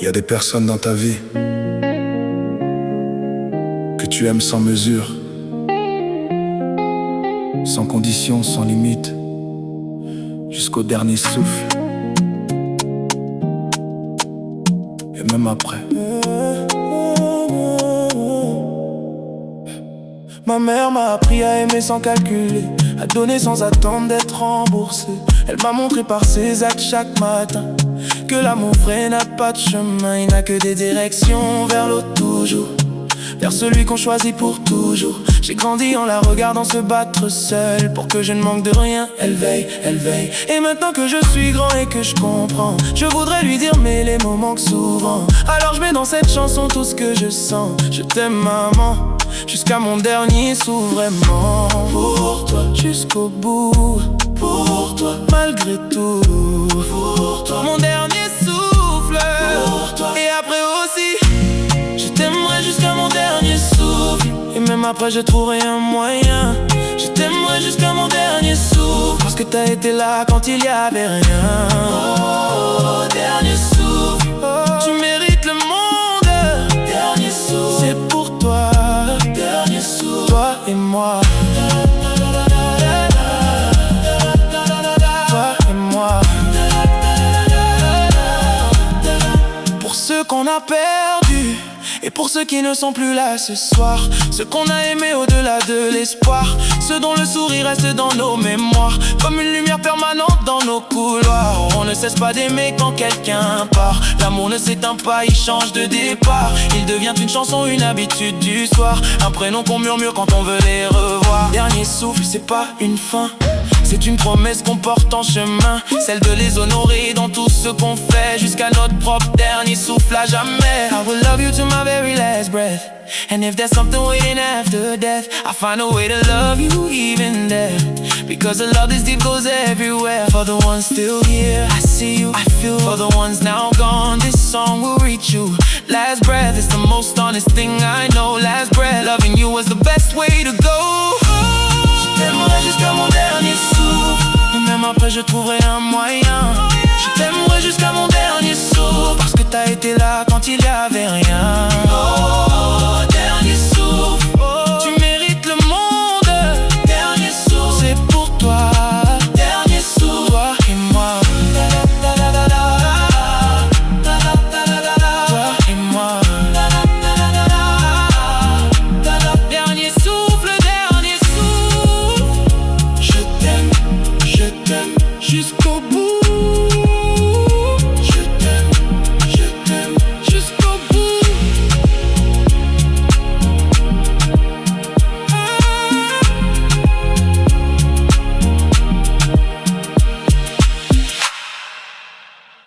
Il y a des personnes dans ta vie que tu aimes sans mesure, sans condition, sans limite, jusqu'au dernier souffle. Et même après. Ma mère m'a appris à aimer sans calculer, à donner sans attendre d'être remboursé. Elle m'a montré par ses actes chaque matin que l'amour vrai n'a pas de chemin, il n'a que des directions vers l'autre toujours, vers celui qu'on choisit pour toujours. J'ai grandi en la regardant se battre seule pour que je ne manque de rien. Elle veille, elle veille. Et maintenant que je suis grand et que je comprends, je voudrais lui dire mais les mots manquent souvent. Alors je mets dans cette chanson tout ce que je sens. Je t'aime maman, jusqu'à mon dernier souffle, vraiment. Pour toi, jusqu'au bout. Pour toi, malgré tout. Pour toi, mon dernier souffle. Pour toi, et après aussi. Je t'aimerai jusqu'à mon dernier souffle. Et même après je trouverai un moyen. Je t'aimerai jusqu'à mon dernier souffle, parce que t'as été là quand il y avait rien. Oh, dernier souffle. Oh, tu mérites le monde. Dernier souffle. C'est pour toi. Dernier souffle. Toi et moi. Toi et moi. Pour ceux qu'on a perdus et pour ceux qui ne sont plus là ce soir, ceux qu'on a aimés au-delà de l'espoir, ceux dont le sourire reste dans nos mémoires, comme une lumière permanente dans nos couloirs. On ne cesse pas d'aimer quand quelqu'un part. L'amour ne s'éteint pas, il change de départ. Il devient une chanson, une habitude du soir, un prénom qu'on murmure quand on veut les revoir. Dernier souffle, c'est pas une fin, c'est une promesse qu'on porte en chemin, celle de les honorer dans tout ce qu'on fait, jusqu'à notre propre dernier souffle à jamais. I will love you to my very last breath, and if there's something waiting after death, I find a way to love you even there, because the love this deep goes everywhere. For the ones still here, I see you, I feel. For the ones now gone, this song will reach you. Last breath is the most honest thing I know. Last breath, loving you was the best way to go. Je t'aimerai jusqu'à mon dernier souffle, et même après je trouverai un moyen.